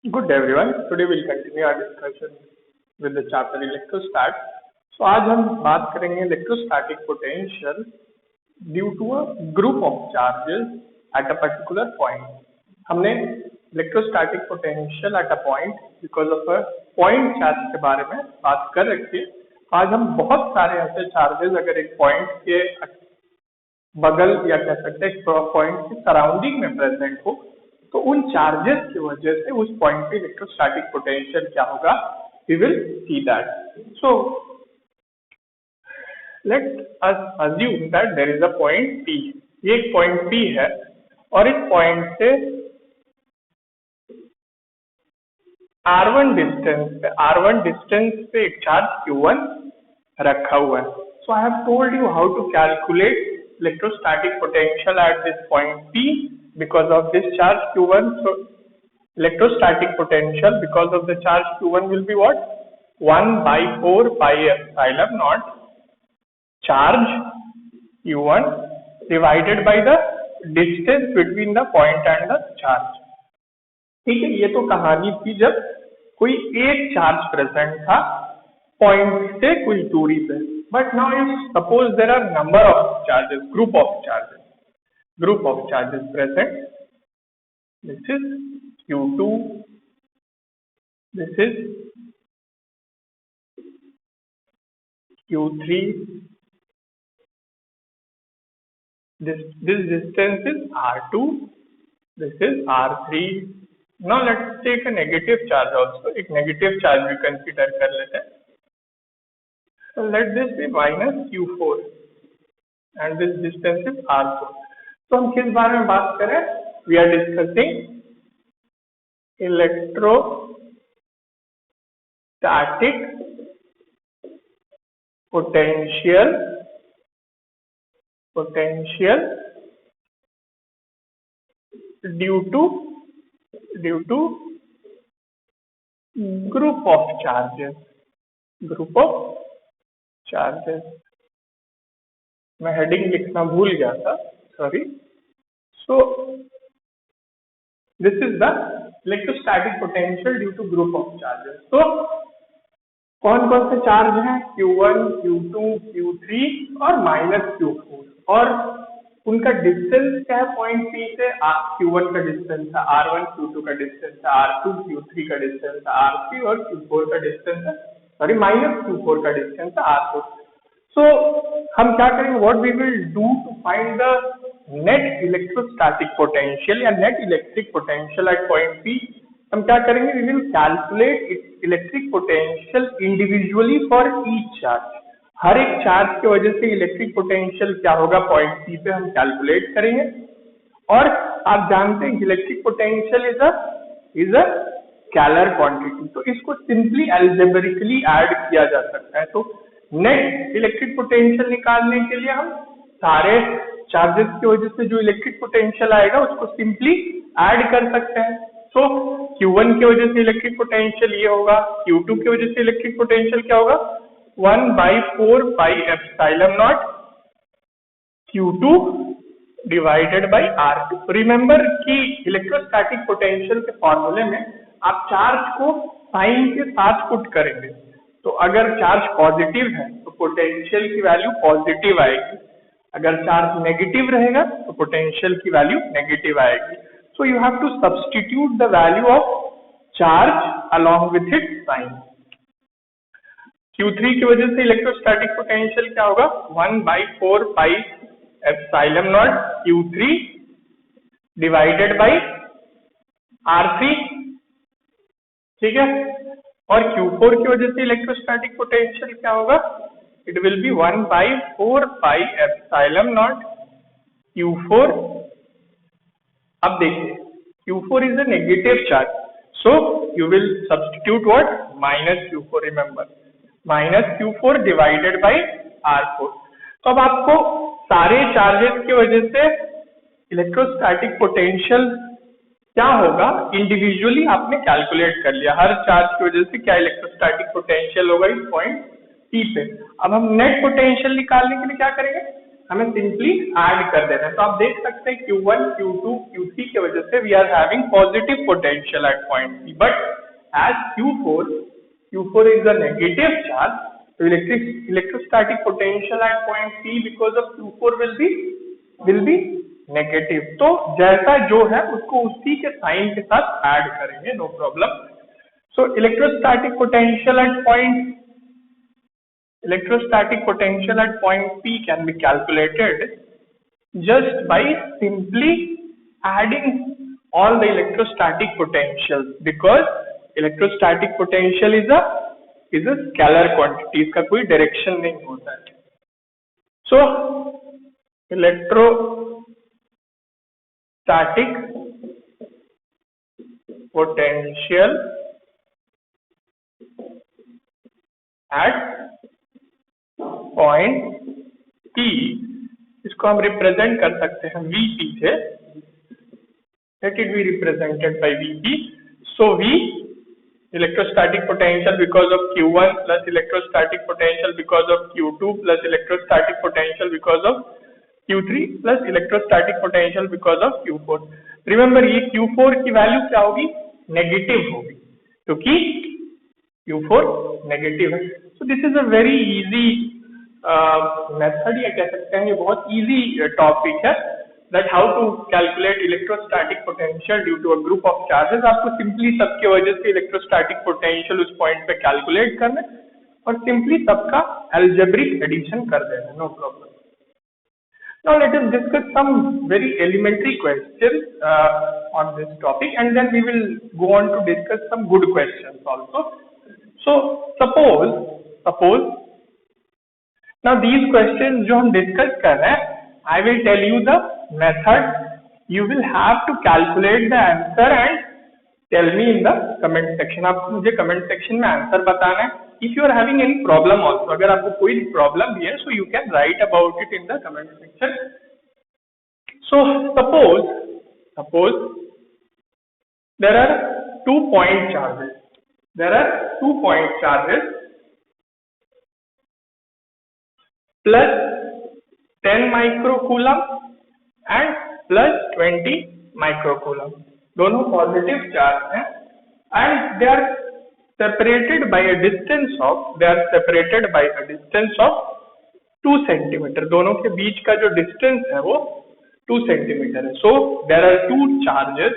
Good day everyone. Today we'll continue our discussion with the chapter electrostat. So आज हम बात करेंगे electrostatic potential due to a group of charges at a particular point. हमने electrostatic potential at a point because of a point charge के बारे में बात कर रखी है. आज हम बहुत सारे ऐसे चार्जेस अगर एक पॉइंट के बगल या कह सकते हैं पॉइंट के सराउंडिंग में प्रेजेंट हो तो उन चार्जेस की वजह से उस पॉइंट पे इलेक्ट्रोस्टैटिक पोटेंशियल क्या होगा, we will see that. So let us assume that there is a point P. ये एक पॉइंट P है और इस पॉइंट से R1 डिस्टेंस पे एक चार्ज Q1 रखा हुआ है. So I have told you how to calculate electrostatic potential at this point P because of this charge Q1. So electrostatic potential because of the charge Q1 will be what? 1 by 4 pi epsilon naught charge Q1 divided by the distance between the point and the charge. ठीक है, ये तो कहानी थी जब कोई एक charge present था पॉइंट से कुछ दूरी पे. But now if suppose there are number of charges, group of charges present. This is Q2, this is Q3, this distance is R2, this is R3. Now let's take a negative charge also. एक negative charge भी consider कर लेते हैं. So let this be minus Q4 and this distance is R4. तो हम किस बारे में बात करें? We are discussing electrostatic potential due to group of charges. मैं हेडिंग लिखना भूल गया था, sorry. So this is the electrostatic potential due to group of charges. तो कौन कौन से चार्ज हैं? Q1, Q2, Q3 और माइनस Q4. और उनका डिस्टेंस क्या है पॉइंट P से? Q1 का डिस्टेंस है R1, Q2 का डिस्टेंस है R2, Q3 का डिस्टेंस है R3 और Q4 का डिस्टेंस है माइनस Q4 का डिस्टेंस है R4. सो हम क्या करेंगे? What we will do to find the net electrostatic potential या net electric potential at point P. हम क्या करेंगे? We will calculate electric potential individually for each charge. हर एक चार्ज की वजह से इलेक्ट्रिक पोटेंशियल क्या होगा पॉइंट P पे हम कैलकुलेट करेंगे. और आप जानते हैं electric potential is a scalar quantity. तो इसको सिंपली अलजेब्रिकली ऐड किया जा सकता है. तो नेट इलेक्ट्रिक पोटेंशियल निकालने के लिए हम सारे चार्जेस की वजह से जो इलेक्ट्रिक पोटेंशियल आएगा उसको सिंपली ऐड कर सकते हैं. सो Q1 की वजह से इलेक्ट्रिक पोटेंशियल ये होगा, Q2 की वजह से इलेक्ट्रिक पोटेंशियल क्या होगा? 1 by 4 pi epsilon naught Q2 divided by R2. Remember कि इलेक्ट्रोस्टैटिक पोटेंशियल के फॉर्मूले में आप चार्ज को साइन के साथ पुट करेंगे. तो अगर चार्ज पॉजिटिव है तो पोटेंशियल की वैल्यू पॉजिटिव आएगी, अगर चार्ज नेगेटिव रहेगा तो पोटेंशियल की वैल्यू नेगेटिव आएगी. So you have to substitute the value of charge along with its sign. Q3 की वजह से इलेक्ट्रोस्टैटिक पोटेंशियल क्या होगा? 1 by 4 pi epsilon naught Q3 divided by R3. ठीक है. और Q4 की वजह से इलेक्ट्रोस्टैटिक पोटेंशियल क्या होगा? It will be 1 by 4 pi epsilon naught Q4. अब देखिए Q4 is a negative charge, so you will substitute what? Minus Q4. Remember minus Q4 divided by R4. तो अब आपको सारे चार्जेस की वजह से इलेक्ट्रोस्टैटिक पोटेंशियल क्या होगा इंडिविजुअली आपने कैलकुलेट कर लिया. हर चार्ज की वजह से क्या इलेक्ट्रोस्टैटिक पोटेंशियल होगा इस पॉइंट P पे. अब हम नेट पोटेंशियल निकालने के लिए क्या करेंगे? हमें सिंपली ऐड कर देना है। तो आप देख सकते हैं Q1, Q2, Q3 की वजह से we are having positive potential at point P, but as Q4 is a negative charge, so electrostatic potential at point P because of Q4 will be negative। तो जैसा जो है उसको उसी के साइन के साथ ऐड करेंगे, no problem. So electrostatic potential at point P can be calculated just by simply adding all the electrostatic potentials, because electrostatic potential is a scalar quantity, इसका कोई डायरेक्शन नहीं होता है। So electrostatic potential at point P, इसको हम represent कर सकते हैं Vp से। Let it be represented by Vp. So V, electrostatic potential because of Q1 plus electrostatic potential because of Q2 plus electrostatic potential because of Q3 plus electrostatic potential because of Q4। Remember ये Q4 की value क्या होगी, negative होगी, क्योंकि Q4 negative है। So this is a very easy method, या कह सकते हैं ये बहुत इजी टॉपिक है, that how to calculate electrostatic potential due to a group of charges। आपको सिंपली सबके वजह से इलेक्ट्रोस्टैटिक पोटेंशियल उस पॉइंट पे कैलकुलेट करना है और सिंपली सबका अलजेब्रिक एडिशन कर देना, no problem. Now let us discuss some very elementary questions on this topic, and then we will go on to discuss some good questions also। So suppose now these questions जो हम discuss कर रहे हैं, I will tell you the method, you will have to calculate the answer and tell me in the comment section। आपको मुझे comment section में answer बताना है। If you are having any problem also, अगर आपको कोई प्रॉब्लम भी है, so you can write about it in the comment section। So suppose there are 2 point charges plus 10 microcoulomb and plus 20 microcoulomb, दोनों positive charge हैं, and they are separated by a distance of 2 centimeter। दोनों के बीच का जो distance है वो 2 centimeter है। So there are 2 charges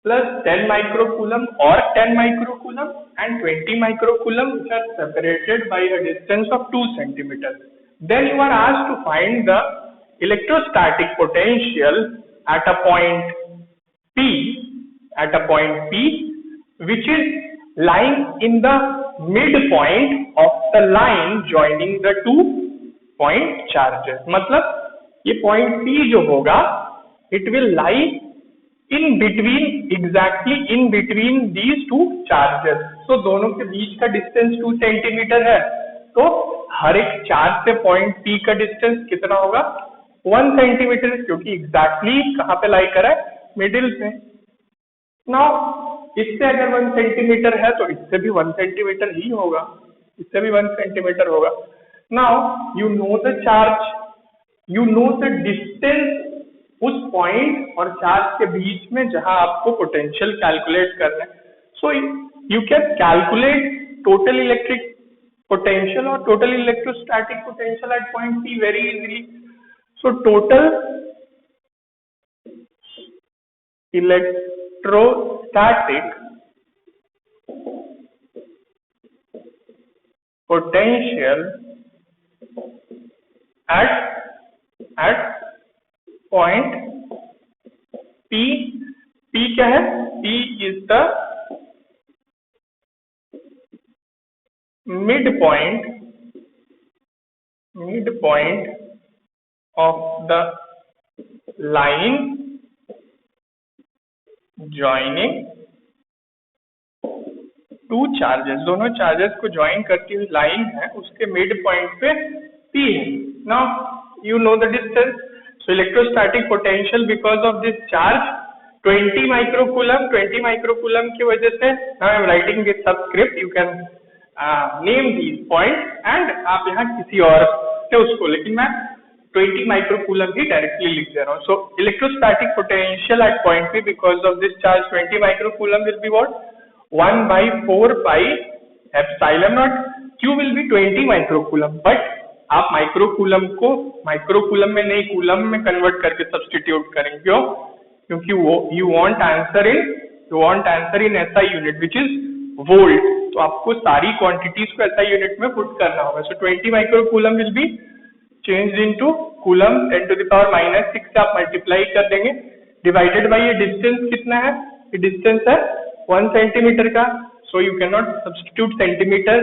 plus 10 microcoulomb or 10 microcoulomb and 20 microcoulomb which are separated by a distance of 2 centimeter। Then you are asked to find the electrostatic potential at a point P which is lying in the midpoint of the line joining the 2 point charges। मतलब ये point P जो होगा, it will lie exactly in between these 2 charges। So दोनों के बीच का distance 2 centimetre है, तो हर एक चार्ज से पॉइंट P का डिस्टेंस कितना होगा, 1 सेंटीमीटर, क्योंकि एग्जैक्टली कहाँ पे लाई करा है, मिडिल पे। नाउ इससे अगर 1 सेंटीमीटर है तो इससे भी 1 सेंटीमीटर ही होगा, इससे भी 1 सेंटीमीटर होगा। Now you know the charge, you know the distance उस पॉइंट और चार्ज के बीच में जहां आपको पोटेंशियल कैलकुलेट करना है। So you can calculate total electric potential or total electrostatic potential at point P very easily। So total electrostatic potential at point P क्या है, P is the midpoint of the line joining 2 charges। दोनों charges को join करती हुई line है, उसके mid point पे P है। Now you know the distance, so electrostatic potential because of this charge 20 microcoulomb की वजह से, now I am writing this subscript, you can name these point, and आप यहाँ किसी और से उसको, लेकिन मैं 20 माइक्रोकूलम ही डायरेक्टली लिख दे रहा हूँ. सो electrostatic potential at point P because of this charge 20 microcoulomb will be what 1 by 4 pi epsilon naught. Q will be 20 microcoulomb. But आप माइक्रोकूलम को माइक्रोकूलम में नहीं कूलम में कन्वर्ट करके सब्सटीट्यूट करेंगे. क्यों? क्योंकि वो you want answer in SI unit which is volt. तो आपको सारी क्वांटिटीज को SI यूनिट में पुट करना होगा. सो 20 microcoulomb will be change into coulomb 10 to the power -6 से आप मल्टीप्लाई कर देंगे डिवाइडेड बाय ये डिस्टेंस कितना है. ये डिस्टेंस है 1 सेंटीमीटर का. So you can not substitute centimetre,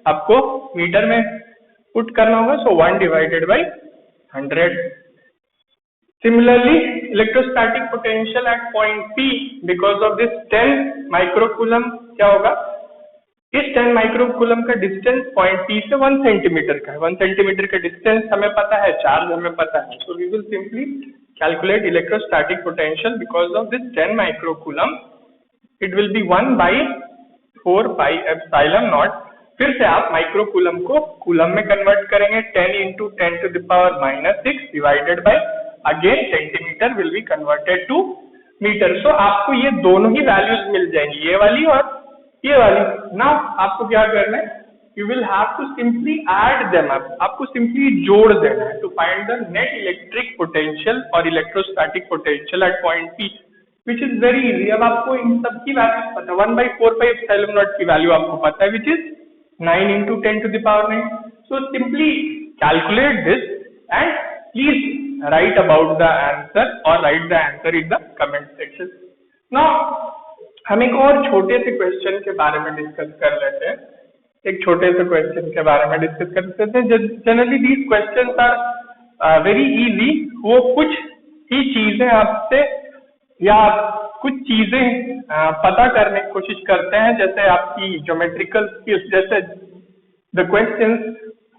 आपको मीटर में पुट करना होगा. सो 1 divided by 100. Similarly, electrostatic potential at point P because of this 10 microcoulomb क्या होगा. इस 10 माइक्रोकूलम का डिस्टेंस पॉइंट P से 1 सेंटीमीटर का है. 1 सेंटीमीटर का डिस्टेंस हमें पता है, चार्ज हमें पता है. So we will simply calculate electrostatic potential because of this 10 microcoulomb. It will be 1 by 4 pi epsilon naught. फिर से आप माइक्रोकूलम को कूलम में कन्वर्ट करेंगे. 10 into 10 to the power -6 divided by again centimetre will be converted to metre. So आपको ये दोनों ही values मिल जाएंगी, ये वाली और ये वाली. नाउ आपको क्या करना है, you will have to simply add them up. आपको सिंपली जोड़ देना है to find the net electric potential और electrostatic potential at point P which is very easy. अब आपको इन सब की वैल्यू पता है. 1 by 4 pi epsilon naught की वैल्यू आपको पता है which is 9 into 10 to the power 9. So simply calculate this and please write about the answer or write the answer in the comment section. Now हम एक और छोटे से क्वेश्चन के बारे में डिस्कस कर लेते हैं. एक छोटे से क्वेश्चन के बारे में डिस्कस कर लेते हैं. Generally these questions are very easy. वो कुछ ही चीजें आपसे या कुछ चीजें पता करने की कोशिश करते हैं, जैसे आपकी ज्योमेट्रिकल स्किल्स. जैसे द क्वेश्चंस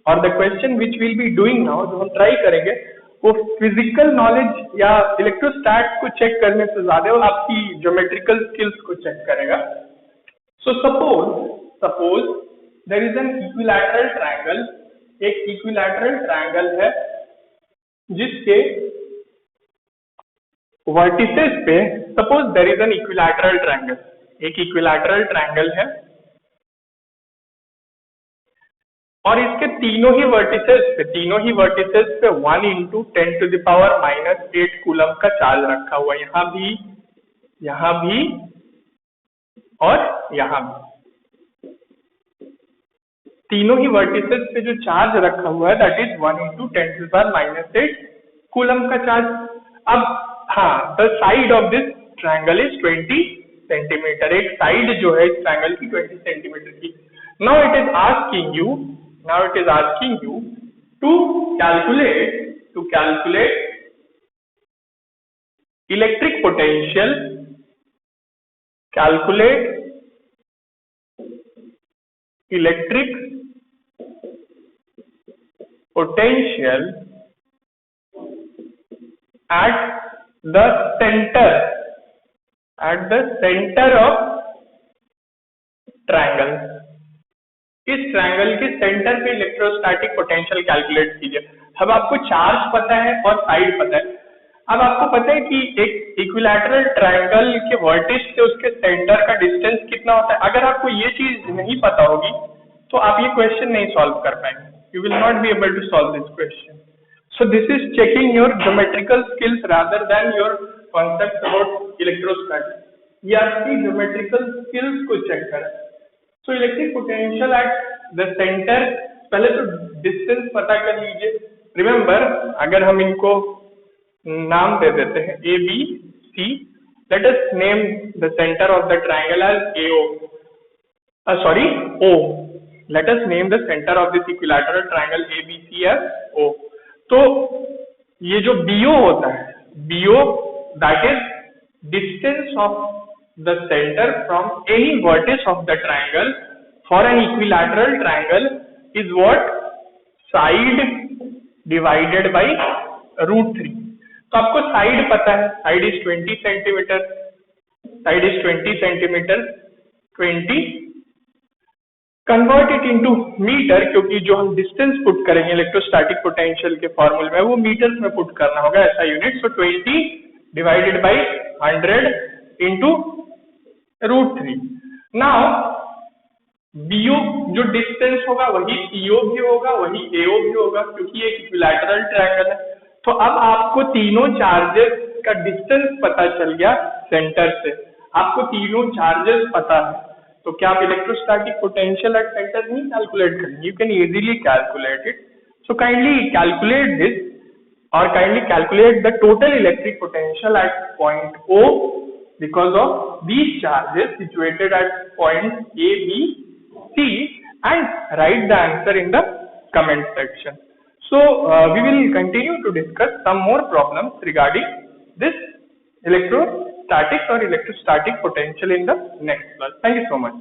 और the question which will be doing now, जो हम ट्राई करेंगे वो फिजिकल नॉलेज या इलेक्ट्रोस्टैट को चेक करने से ज्यादा वो आपकी ज्योमेट्रिकल स्किल्स को चेक करेगा. So suppose there is an equilateral triangle. एक इक्विलैटरल ट्रायंगल है जिसके वर्टिसेस पे, suppose there is an equilateral triangle. एक इक्विलैटरल ट्रायंगल है और इसके तीनों ही वर्टिसेस पे 1 into 10 to the power -8 coulomb का चार्ज रखा हुआ है. यहाँ भी और यहाँ भी. तीनों ही वर्टिसेस पे जो चार्ज रखा हुआ है that is 1 into 10 to the power -8 coulomb का चार्ज. अब हाँ, the side of this triangle is 20 centimetre. एक साइड जो है इस ट्रायंगल की 20 सेंटीमीटर की. Now it is asking you to calculate electric potential at the center of triangle. इस ट्रायंगल के सेंटर पे इलेक्ट्रोस्टैटिक पोटेंशियल कैलकुलेट कीजिए. अब आपको चार्ज पता है और साइड पता है. अब आपको पता है कि एक इक्विलैटरल ट्रायंगल के वर्टिस से उसके सेंटर का डिस्टेंस कितना होता है. अगर आपको ये चीज नहीं पता होगी तो आप ये क्वेश्चन नहीं सॉल्व कर पाएंगे. You will not be able to solve this question. So this is checking your geometrical skills rather than your concept about electrostatic. ये आपकी ज्योमेट्रिकल स्किल्स को चेक करें. So electric potential at the centre, पहले तो distance पता कर लीजिए. Remember, अगर हम इनको नाम दे देते हैं A B C, let us name the centre of the triangle as AO. O. Let us name the center of this equilateral triangle ABC as O. तो ये जो BO होता है, BO that is distance of the center from any vertex of the triangle for an equilateral triangle is what? Side divided by √3. तो आपको side पता है, side is 20 centimetre, 20 convert it into metre, क्योंकि जो हम distance put करेंगे electrostatic potential के फॉर्मूले में वो मीटर्स में पुट करना होगा ऐसा unit. So 20 divided by 100 into √3। Now BO जो डिस्टेंस होगा वही पीओ भी होगा, वही एओ भी होगा, क्योंकि एक इक्विलैटरल ट्रायंगल है। तो अब आपको तीनों चार्जेस का डिस्टेंस पता चल गया सेंटर से, आपको तीनों चार्जेस पता है, तो क्या आप इलेक्ट्रोस्टैटिक पोटेंशियल एट सेंटर नहीं कैलकुलेट करेंगे? You can easily calculate it. So kindly calculate this or kindly calculate the total electric potential at point O because of these charges situated at point A, B, C, and write the answer in the comment section. So we will continue to discuss some more problems regarding this electrostatic or electrostatic potential in the next class. Thank you so much.